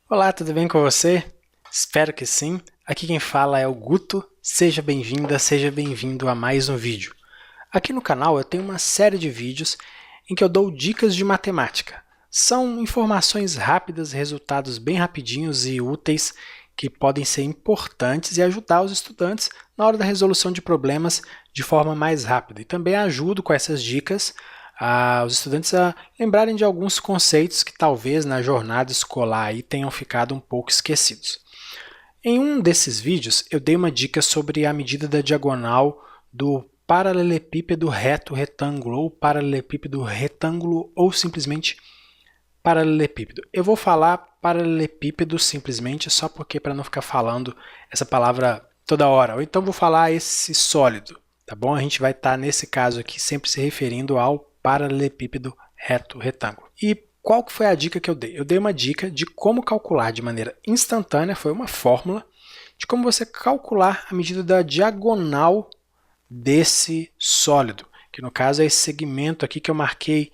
Olá, tudo bem com você? Espero que sim. Aqui quem fala é o Guto. Seja bem-vinda, seja bem-vindo a mais um vídeo. Aqui no canal eu tenho uma série de vídeos em que eu dou dicas de matemática. São informações rápidas, resultados bem rapidinhos e úteis que podem ser importantes e ajudar os estudantes na hora da resolução de problemas de forma mais rápida. E também ajudo com essas dicas os estudantes a lembrarem de alguns conceitos que talvez na jornada escolar aí tenham ficado um pouco esquecidos. Em um desses vídeos, eu dei uma dica sobre a medida da diagonal do paralelepípedo reto-retângulo, ou paralelepípedo retângulo, ou simplesmente paralelepípedo. Eu vou falar paralelepípedo simplesmente só porque para não ficar falando essa palavra toda hora. Ou então vou falar esse sólido, tá bom? A gente vai estar nesse caso aqui sempre se referindo ao paralelepípedo reto-retângulo. E qual que foi a dica que eu dei? Eu dei uma dica de como calcular de maneira instantânea, foi uma fórmula, de como você calcular a medida da diagonal desse sólido, que no caso é esse segmento aqui que eu marquei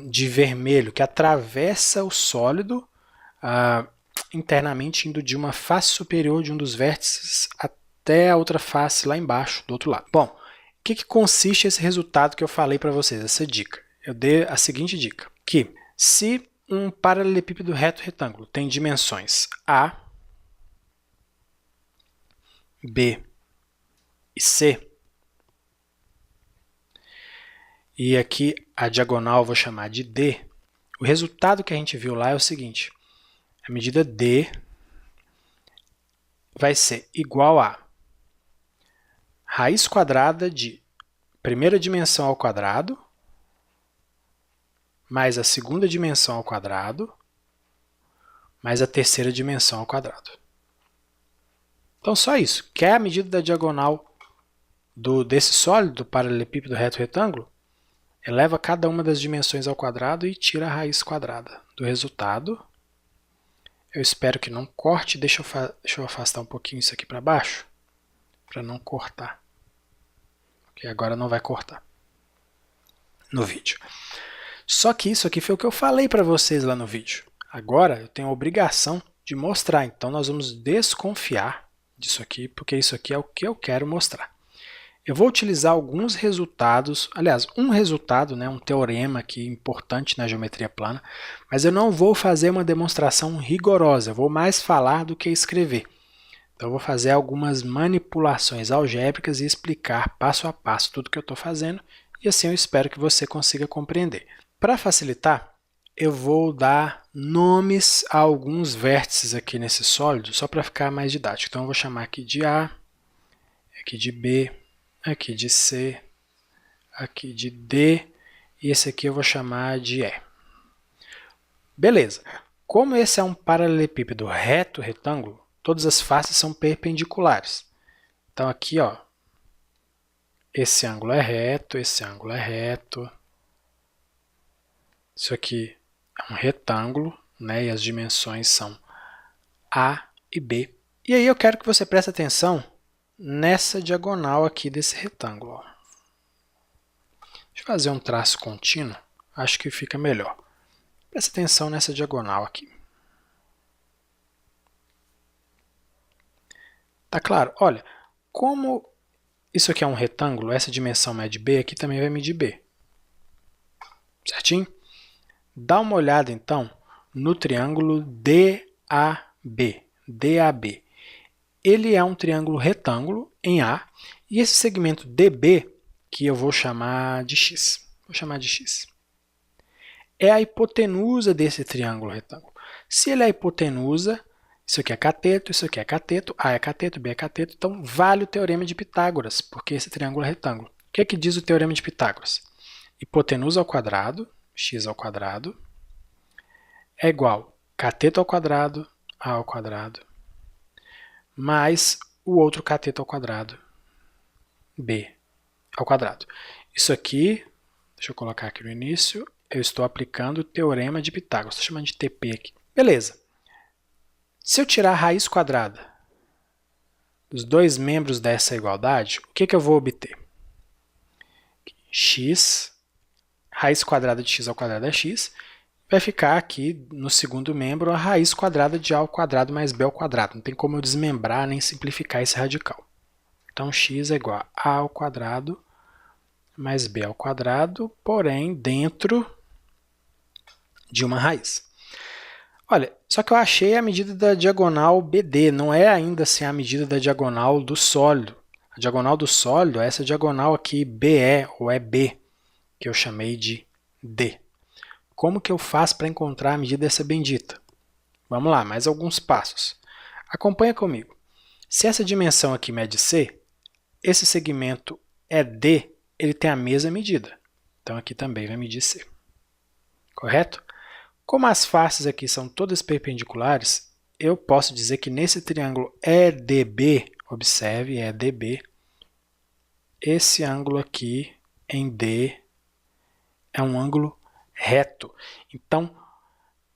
de vermelho, que atravessa o sólido internamente, indo de uma face superior de um dos vértices até a outra face lá embaixo, do outro lado. Bom, o que consiste esse resultado que eu falei para vocês, essa dica? Eu dei a seguinte dica, que se um paralelepípedo reto-retângulo tem dimensões A, B e C, e aqui a diagonal eu vou chamar de D, o resultado que a gente viu lá é o seguinte, a medida D vai ser igual a raiz quadrada de primeira dimensão ao quadrado, mais a segunda dimensão ao quadrado, mais a terceira dimensão ao quadrado. Então, só isso. Quer a medida da diagonal desse sólido, do paralelepípedo reto-retângulo? Eleva cada uma das dimensões ao quadrado e tira a raiz quadrada do resultado. Eu espero que não corte. Deixa eu afastar um pouquinho isso aqui para baixo, para não cortar. Porque agora não vai cortar no vídeo. Só que isso aqui foi o que eu falei para vocês lá no vídeo. Agora eu tenho a obrigação de mostrar. Então, nós vamos desconfiar disso aqui, porque isso aqui é o que eu quero mostrar. Eu vou utilizar alguns resultados, aliás, um resultado, um teorema aqui importante na geometria plana, mas eu não vou fazer uma demonstração rigorosa, eu vou mais falar do que escrever. Então, eu vou fazer algumas manipulações algébricas e explicar passo a passo tudo que eu estou fazendo, e assim eu espero que você consiga compreender. Para facilitar, eu vou dar nomes a alguns vértices aqui nesse sólido, só para ficar mais didático. Então, eu vou chamar aqui de A, aqui de B, aqui de C, aqui de D, e esse aqui eu vou chamar de E. Beleza. Como esse é um paralelepípedo reto-retângulo, todas as faces são perpendiculares. Então, aqui, ó, esse ângulo é reto, esse ângulo é reto. Isso aqui é um retângulo, e as dimensões são A e B. E aí eu quero que você preste atenção nessa diagonal aqui desse retângulo. Ó. Deixa eu fazer um traço contínuo, acho que fica melhor. Preste atenção nessa diagonal aqui. Tá claro? Olha, como isso aqui é um retângulo, essa dimensão mede B, aqui também vai medir B. Certinho? Dá uma olhada, então, no triângulo DAB. DAB. Ele é um triângulo retângulo em A, e esse segmento DB, que eu vou chamar de X, é a hipotenusa desse triângulo retângulo. Se ele é a hipotenusa, isso aqui é cateto, isso aqui é cateto, A é cateto, B é cateto, então vale o teorema de Pitágoras, porque esse triângulo é retângulo. O que é que diz o teorema de Pitágoras? Hipotenusa ao quadrado, x ao quadrado, é igual a cateto ao quadrado, A ao quadrado, mais o outro cateto ao quadrado, B ao quadrado. Isso aqui, deixa eu colocar aqui no início, eu estou aplicando o teorema de Pitágoras, estou chamando de TP aqui. Beleza. Se eu tirar a raiz quadrada dos dois membros dessa igualdade, o que eu vou obter? X, raiz quadrada de x ao quadrado é x, vai ficar aqui no segundo membro a raiz quadrada de A ao quadrado mais B ao quadrado. Não tem como eu desmembrar nem simplificar esse radical. Então, x é igual a A ao quadrado mais B ao quadrado, porém dentro de uma raiz. Olha, só que eu achei a medida da diagonal BD, não é ainda assim a medida da diagonal do sólido. A diagonal do sólido é essa diagonal aqui, BE, ou é B, que eu chamei de D. Como que eu faço para encontrar a medida dessa bendita? Vamos lá, mais alguns passos. Acompanha comigo. Se essa dimensão aqui mede C, esse segmento é D, ele tem a mesma medida. Então, aqui também vai medir C. Correto? Como as faces aqui são todas perpendiculares, eu posso dizer que nesse triângulo EDB, observe, EDB, esse ângulo aqui em D é um ângulo reto. Então,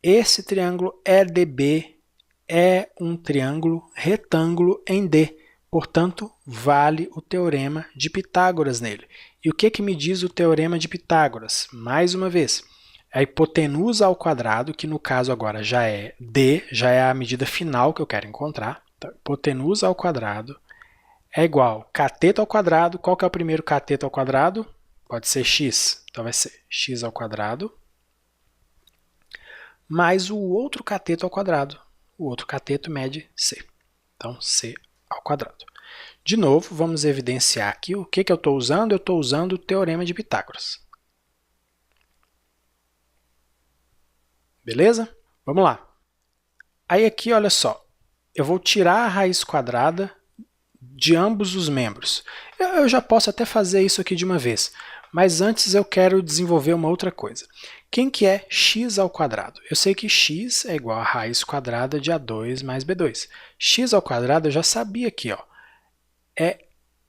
esse triângulo EDB é um triângulo retângulo em D. Portanto, vale o teorema de Pitágoras nele. E o que me diz o teorema de Pitágoras? Mais uma vez, a hipotenusa ao quadrado, que no caso agora já é D, já é a medida final que eu quero encontrar. Então, hipotenusa ao quadrado é igual a cateto ao quadrado. Qual que é o primeiro cateto ao quadrado? Pode ser x. Então, vai ser x ao quadrado mais o outro cateto ao quadrado. O outro cateto mede c. Então, c ao quadrado. De novo, vamos evidenciar aqui o que eu estou usando. Eu estou usando o teorema de Pitágoras. Beleza? Vamos lá. Aí aqui, olha só, eu vou tirar a raiz quadrada de ambos os membros. Eu já posso até fazer isso aqui de uma vez, mas antes eu quero desenvolver uma outra coisa. Quem que é x ao quadrado? Eu sei que x é igual a raiz quadrada de A2 mais B2. X ao quadrado eu já sabia aqui, ó, é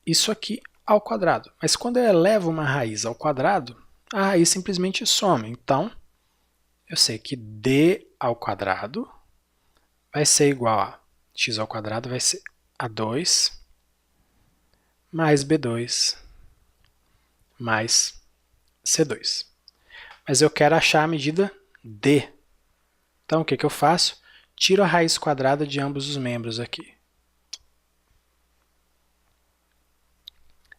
isso aqui ao quadrado. Mas quando eu elevo uma raiz ao quadrado, a raiz simplesmente some. Então, eu sei que d ao quadrado vai ser igual a x ao quadrado vai ser A2 mais B2 mais C2. Mas eu quero achar a medida D. Então, o que eu faço? Tiro a raiz quadrada de ambos os membros aqui.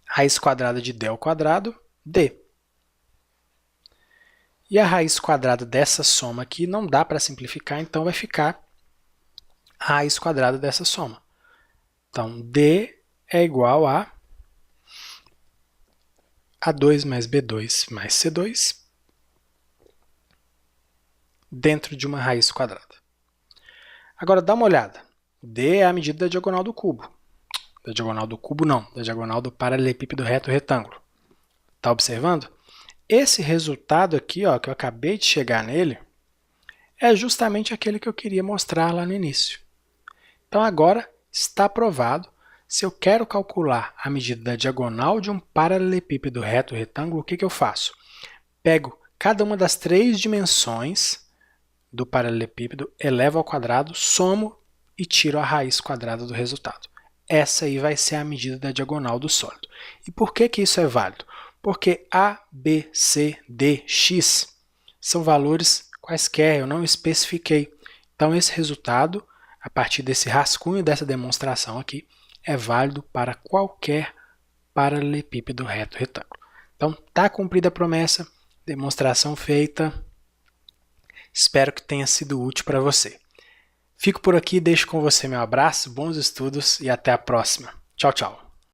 Raiz quadrada de D ao quadrado, D. E a raiz quadrada dessa soma aqui não dá para simplificar, então vai ficar a raiz quadrada dessa soma. Então, D é igual a A2 mais B2 mais C2 dentro de uma raiz quadrada. Agora, dá uma olhada. D é a medida da diagonal do cubo. Da diagonal do cubo, não. Da diagonal do paralelepípedo reto retângulo. Está observando? Esse resultado aqui, ó, que eu acabei de chegar nele, é justamente aquele que eu queria mostrar lá no início. Então, agora está provado. Se eu quero calcular a medida da diagonal de um paralelepípedo reto retângulo, o que eu faço? Pego cada uma das três dimensões do paralelepípedo, elevo ao quadrado, somo e tiro a raiz quadrada do resultado. Essa aí vai ser a medida da diagonal do sólido. E por que isso é válido? Porque A, B, C, D, X são valores quaisquer, eu não especifiquei. Então, esse resultado, a partir desse rascunho dessa demonstração aqui, é válido para qualquer paralelepípedo reto retângulo. Então, está cumprida a promessa, demonstração feita. Espero que tenha sido útil para você. Fico por aqui, deixo com você meu abraço, bons estudos e até a próxima. Tchau, tchau.